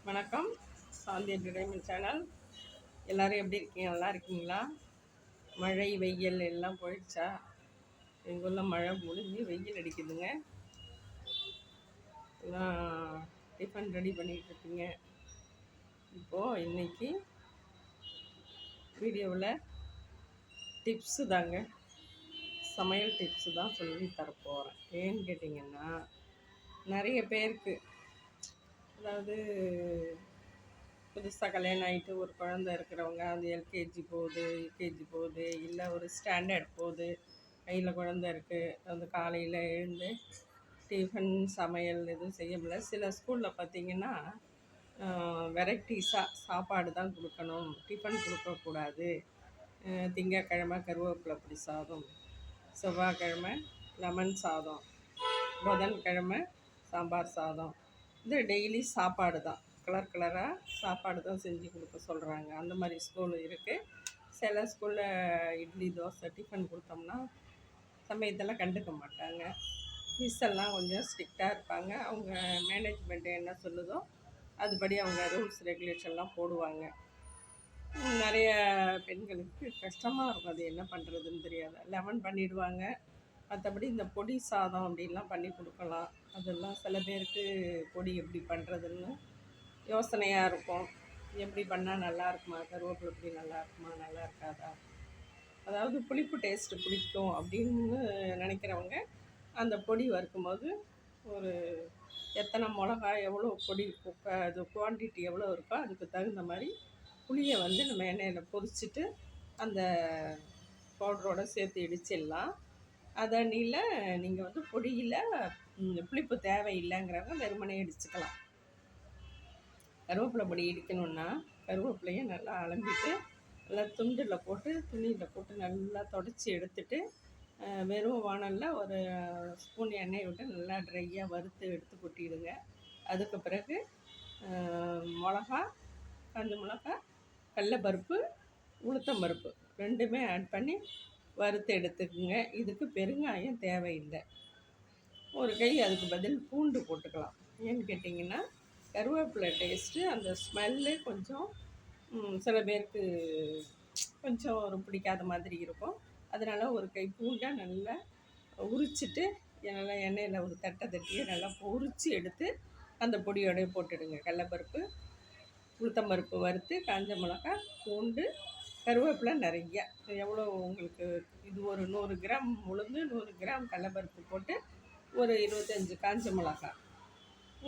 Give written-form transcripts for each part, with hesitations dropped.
வணக்கம். சாந்தி entertainment channel. எல்லோரும் எப்படி இருக்கீங்க? நல்லா இருக்கீங்களா? மழை வெயில் எல்லாம் போயிடுச்சா? எங்கள் ஊரில் மழை முடிஞ்சு வெயில் அடிக்குதுங்க. எல்லாம் டிஃபன் ரெடி பண்ணிகிட்டு இருக்கீங்க. இப்போது இன்றைக்கி வீடியோவில் டிப்ஸு தாங்க, சமையல் டிப்ஸு தான் சொல்லி தரப்போகிறேன். ஏன்னு கேட்டிங்கன்னா, நிறைய பேருக்கு அதாவது புதுசாக கல்யாணம் ஆகிட்டு ஒரு குழந்த இருக்கிறவங்க, அது எல்கேஜி போகுது, யூகேஜி போகுது, இல்லை ஒரு ஸ்டாண்டர்ட் போகுது, கையில் குழந்த இருக்குது, அந்த காலையில் எழுந்து டிஃபன் சமையல் எதுவும் செய்ய முடியல. சில ஸ்கூலில் பார்த்திங்கன்னா வெரைட்டிஸாக சாப்பாடு தான் கொடுக்கணும், டிஃபன் கொடுக்கக்கூடாது. திங்கக்கிழமை கருவேப்பிலை பொடி சாதம், செவ்வாய்க்கிழமை லெமன் சாதம், புதன்கிழமை சாம்பார் சாதம். இது டெய்லி சாப்பாடு தான், கலர் கலராக சாப்பாடு தான் செஞ்சு கொடுக்க சொல்கிறாங்க. அந்த மாதிரி ஸ்கூல் இருக்குது. சில ஸ்கூலில் இட்லி தோசை டிஃபன் கொடுத்தோம்னா சமயத்தெல்லாம் கண்டுக்க மாட்டாங்க. மிஸ் எல்லாம் கொஞ்சம் ஸ்ட்ரிக்டாக இருப்பாங்க. அவங்க மேனேஜ்மெண்ட்டு என்ன சொல்லுதோ அதுபடி அவங்க ரூல்ஸ் ரெகுலேஷன்லாம் போடுவாங்க. நிறைய பெண்களுக்கு கஷ்டமாக இருக்கும், அது என்ன பண்ணுறதுன்னு தெரியாது. லெமன் பண்ணிவிடுவாங்க. மற்றபடி இந்த பொடி சாதம் அப்படின்லாம் பண்ணி கொடுக்கலாம். அதெல்லாம் சில பேருக்கு பொடி எப்படி பண்ணுறதுன்னு யோசனையாக இருக்கும். எப்படி பண்ணால் நல்லா இருக்குமா, கருவேப்பிலை பொடி நல்லா இருக்குமா, நல்லா இருக்காதா, அதாவது புளிப்பு டேஸ்ட்டு பிடிக்கும் அப்படின்னு நினைக்கிறவங்க அந்த பொடி வறுக்கும்போது ஒரு எத்தனை மிளகா, எவ்வளோ பொடி, அது குவான்டிட்டி எவ்வளோ இருக்கோ அதுக்கு தகுந்த மாதிரி புளியை வந்து நம்ம எண்ணெயில் பொரிச்சிட்டு அந்த பவுடரோடு சேர்த்து இடிச்சிடலாம். அதனில் நீங்கள் வந்து பொடியில் புளிப்பு தேவையில்லைங்கிறவங்க வெறுமனே இடிச்சுக்கலாம். கருவேப்பிலை பொடி இடிக்கணுன்னா கருவேப்பிலையை நல்லா அலம்பிட்டு நல்லா துண்டில் போட்டு துணியில் போட்டு நல்லா தொடச்சி எடுத்துட்டு வெறும் வானலில் ஒரு ஸ்பூன் எண்ணெய் விட்டு நல்லா ட்ரையாக வறுத்து எடுத்து கொட்டிடுங்க. அதுக்கு பிறகு மிளகா, காஞ்ச மிளகா, கடலைப்பருப்பு, உளுத்தம்பருப்பு ரெண்டுமே ஆட் பண்ணி வறுத்து எடுத்துக்குங்க. இதுக்கு பெருங்காயம் தேவையில்லை. ஒரு கை அதுக்கு பதில் பூண்டு போட்டுக்கலாம். ஏன்னு கேட்டிங்கன்னா கருவேப்பிலை டேஸ்ட்டு, அந்த ஸ்மெல்லு கொஞ்சம் சில பேருக்கு கொஞ்சம் ஒரு பிடிக்காத மாதிரி இருக்கும். அதனால் ஒரு கை பூண்டை நல்லா உரிச்சிட்டு நல்லா எண்ணெயில் ஒரு தட்டை தட்டி நல்லா உரித்து எடுத்து அந்த பொடியோடய போட்டுடுங்க. கடலைப்பருப்பு, உளுத்தம்பருப்பு வறுத்து, காஞ்ச மிளகா, பூண்டு, கருவேப்பிலை நிறையா, எவ்வளோ உங்களுக்கு இது ஒரு 100 கிராம் உளுந்து, 100 கிராம் கடலைப்பருப்பு போட்டு ஒரு 25 காஞ்ச மிளகா,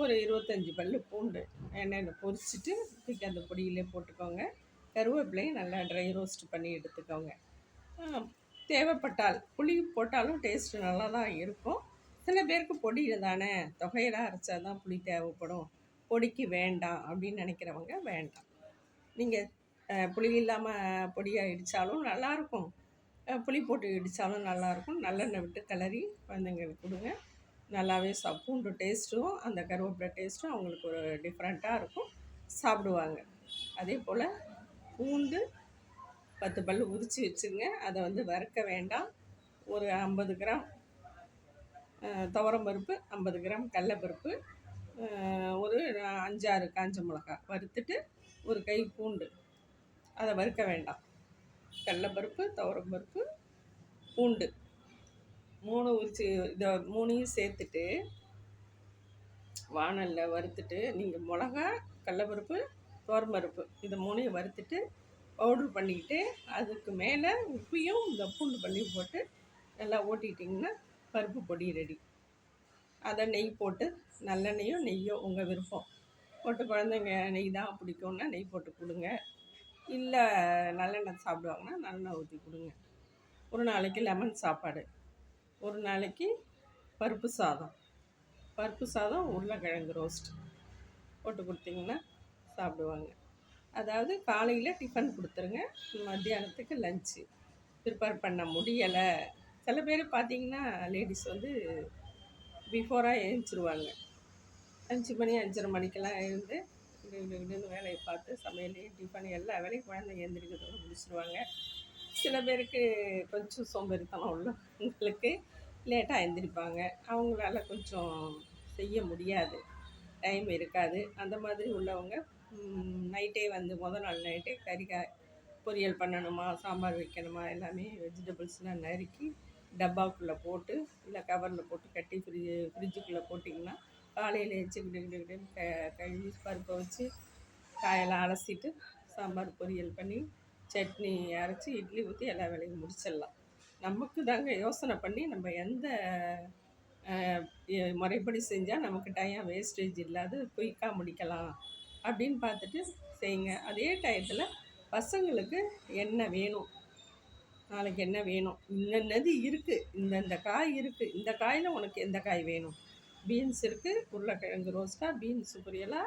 ஒரு 25 பல் பூண்டு எண்ணெயில் பொரிச்சிட்டு தூக்கி அந்த பொடியிலே போட்டுக்கோங்க. கருவேப்பிலையும் நல்லா ட்ரை ரோஸ்ட் பண்ணி எடுத்துக்கோங்க. தேவைப்பட்டால் புளி போட்டாலும் டேஸ்ட்டு நல்லா தான் இருக்கும். சில பேருக்கு பொடியில் தானே தொகையெல்லாம் அரைச்சா தான் புளி தேவைப்படும், பொடிக்கு வேண்டாம் அப்படின்னு நினைக்கிறவங்க வேண்டாம். நீங்கள் புளி இல்லாமல் பொடியாக இடித்தாலும் நல்லாயிருக்கும், புளி போட்டு இடித்தாலும் நல்லாயிருக்கும். நல்லெண்ணெய் விட்டு கிளறி குழந்தைங்களுக்கு கொடுங்க. நல்லாவே பூண்டு டேஸ்ட்டும் அந்த கருவேப்பிலை டேஸ்ட்டும் அவங்களுக்கு ஒரு டிஃப்ரெண்ட்டாக இருக்கும், சாப்பிடுவாங்க. அதே போல் பூண்டு 10 பல் உரித்து வச்சுருங்க. அதை வந்து வறுக்க வேண்டாம். ஒரு 50 கிராம் துவரம்பருப்பு, 50 கிராம் கடலைப்பருப்பு, ஒரு 5-6 காஞ்ச மிளகா வறுத்துட்டு ஒரு கை பூண்டு, அதை வறுக்க வேண்டாம். கடலைப்பருப்பு, துவரம்பருப்பு, பூண்டு 3 உரித்து இதை 3ஐயும் சேர்த்துட்டு வானலில் வறுத்துட்டு நீங்கள் மிளகா, கடலைப்பருப்பு, துவரம்பருப்பு இதை 3ஐயும் வறுத்துட்டு பவுட்ரு பண்ணிக்கிட்டு அதுக்கு மேலே உப்பையும் இந்த பூண்டு பண்ணி போட்டு நல்லா ஓட்டிட்டிங்கன்னா பருப்பு பொடி ரெடி. அதை நெய் போட்டு, நல்லெண்ணெய்யோ நெய்யோ உங்கள் விருப்பம் போட்டு, குழந்தைங்க நெய் தான் பிடிக்கும்னா நெய் போட்டு கொடுங்க. இல்லை நல்லெண்ணெய் சாப்பிடுவாங்கன்னா நல்லெண்ணெய் ஊற்றி கொடுங்க. ஒரு நாளைக்கு லெமன் சாப்பாடு, ஒரு நாளைக்கு பருப்பு சாதம், உருளைக்கிழங்கு ரோஸ்ட் போட்டு கொடுத்திங்கன்னா சாப்பிடுவாங்க. அதாவது காலையில் டிஃபன் கொடுத்துருங்க, மத்தியானத்துக்கு லஞ்சு ப்ரிப்பேர் பண்ண முடியலை. சில பேர் பார்த்திங்கன்னா லேடிஸ் வந்து பிஃபோராக எழுந்திருவாங்க. 5 மணி 5:30 மணிக்கெல்லாம் எழுந்து விடுன்னு வேலையை பார்த்து சமையலையும் டிஃபன் எல்லா வேலையும் குழந்தைங்க எழுந்திரிக்கிறதோடு முடிச்சிடுவாங்க. சில பேருக்கு கொஞ்சம் சோம்பேறித்தனம் உள்ளவங்களுக்கு லேட்டாக எழுந்திரிப்பாங்க, அவங்களால கொஞ்சம் செய்ய முடியாது. டைம் இருக்காது. அந்த மாதிரி உள்ளவங்க நைட்டே வந்து நாள் நைட்டே கறிக்காய் பொரியல் பண்ணணுமா, சாம்பார் வைக்கணுமா, எல்லாமே வெஜிடபிள்ஸ்லாம் நறுக்கி டப்பாக்குள்ளே போட்டு இல்லை கவரில் போட்டு கட்டி ஃப்ரிட்ஜுக்குள்ளே போட்டிங்கன்னா காலையில் எச்சு கிடு கிடு கிடுன்னு கழுவி பருப்பை வச்சு காயெல்லாம் அலசிட்டு சாம்பார் பொரியல் பண்ணி சட்னி அரைச்சி இட்லி ஊற்றி எல்லா வேலையும் முடிச்சிடலாம். நமக்கு தாங்க யோசனை பண்ணி நம்ம எந்த முறைப்படி செஞ்சால் நமக்கு டைம் வேஸ்டேஜ் இல்லாது குயிக்காக முடிக்கலாம் அப்படின்னு பார்த்துட்டு செய்யுங்க. அதே டயத்தில் பசங்களுக்கு என்ன வேணும், நாளைக்கு என்ன வேணும், இன்னது இருக்குது, இந்தந்த காய் இருக்குது, இந்த காயில் உனக்கு எந்த காய் வேணும், பீன்ஸ் இருக்குது, உருளைக்கிழங்கு ரோஸ்ட்டாக, பீன்ஸ் பொரியலா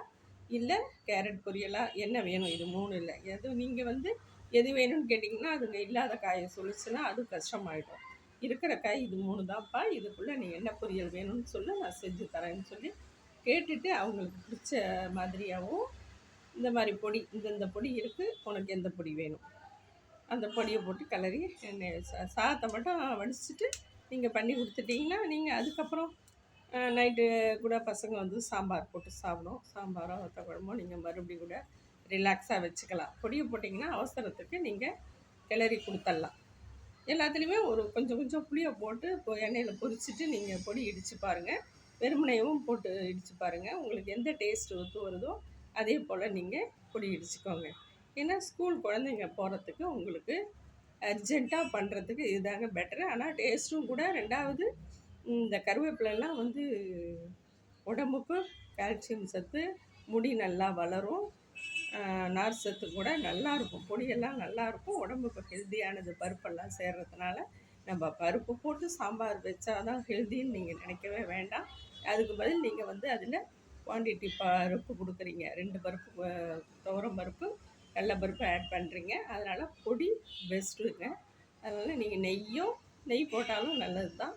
இல்லை கேரட் பொரியலா, என்ன வேணும், இது 3 இல்லை எது நீங்கள் வந்து எது வேணும்னு கேட்டிங்கன்னா அதுங்க இல்லாத காயை சொல்லிச்சுன்னா அது கஷ்டமாயிடும். இருக்கிற காய் இது 3 தான்ப்பா, இதுக்குள்ளே நீ என்ன பொரியல் வேணும்னு சொல்லி நான் செஞ்சு தரேன்னு சொல்லி கேட்டுட்டு அவங்களுக்கு பிடிச்ச மாதிரியாகவும் இந்த மாதிரி பொடி இந்த பொடி இருக்குது, உனக்கு எந்த பொடி வேணும், அந்த பொடியை போட்டு கிளறி சாதத்தை மட்டும் வடிச்சிட்டு நீங்கள் பண்ணி கொடுத்துட்டிங்கன்னா நீங்கள் அதுக்கப்புறம் நைட்டு கூட பசங்க வந்து சாம்பார் போட்டு சாப்பிடும். சாம்பாரோ வத்த குழம்போ நீங்கள் மறுபடியும் கூட ரிலாக்ஸாக வச்சுக்கலாம். பொடியை போட்டிங்கன்னா அவசரத்துக்கு நீங்கள் கிளறி கொடுத்துடலாம். எல்லாத்துலேயுமே ஒரு கொஞ்சம் கொஞ்சம் புளியை போட்டு இப்போ எண்ணெயில் பொரிச்சிட்டு நீங்கள் பொடி இடித்து பாருங்கள். வெறுமனையும் போட்டு இடித்து பாருங்கள். உங்களுக்கு எந்த டேஸ்ட் ஒத்து வருதோ அதே போல் நீங்கள் பொடி இடிச்சுக்கோங்க. ஏன்னா ஸ்கூல் குழந்தைங்க போகிறதுக்கு உங்களுக்கு அர்ஜெண்ட்டாக பண்ணுறதுக்கு இதுதாங்க பெட்டரு. ஆனால் டேஸ்ட்டும் கூட. ரெண்டாவது இந்த கருவேப்பிலெல்லாம் வந்து உடம்புக்கு கால்சியம் சத்து, முடி நல்லா வளரும், நார் சத்து கூட நல்லாயிருக்கும். பொடியெல்லாம் நல்லாயிருக்கும், உடம்புக்கு ஹெல்த்தியானது. பருப்பெல்லாம் சேர்றதுனால நம்ம பருப்பு போட்டு சாம்பார் வச்சா தான் ஹெல்த்தின்னு நீங்கள் நினைக்கவே வேண்டாம். அதுக்கு பதில் நீங்கள் வந்து அதில் குவான்டிட்டி பருப்பு கொடுக்குறீங்க, 2 பருப்பு, துவரம் பருப்பு கடலைப்பருப்பு ஆட் பண்ணுறீங்க. அதனால் பொடி பெஸ்ட்டுங்க. அதனால் நீங்கள் நெய் போட்டாலும் நல்லது தான்,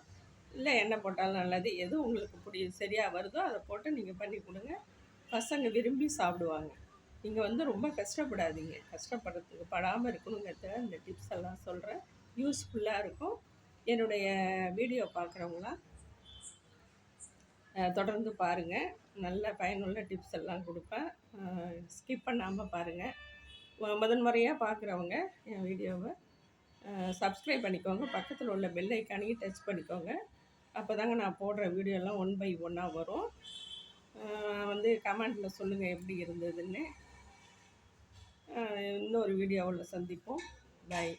இல்லை எண்ணெய் போட்டாலும் நல்லது. எது உங்களுக்கு சரியாக வருதோ அதை போட்டு நீங்கள் பண்ணி கொடுங்க. பசங்க விரும்பி சாப்பிடுவாங்க. நீங்கள் வந்து ரொம்ப கஷ்டப்படாதீங்க. கஷ்டப்படுறதுக்கு படாமல் இருக்கணுங்கிறத இந்த டிப்ஸ் எல்லாம் சொல்கிறேன். யூஸ்ஃபுல்லாக இருக்கும். என்னுடைய வீடியோ பார்க்குறவங்களாம் தொடர்ந்து பாருங்கள். நல்ல பயனுள்ள டிப்ஸ் எல்லாம் கொடுப்பேன். ஸ்கிப் பண்ணாமல் பாருங்கள். முதன்முறையாக பார்க்குறவங்க என் வீடியோவை சப்ஸ்கிரைப் பண்ணிக்கோங்க. பக்கத்தில் உள்ள பெல் ஐக்கானையும் டச் பண்ணிக்கோங்க. அப்போ தாங்க நான் போடுற வீடியோலாம் 1 by 1 வரும். வந்து கமெண்டில் சொல்லுங்கள் எப்படி இருந்ததுன்னு. இன்னொரு வீடியோவில் சந்திப்போம். பாய்.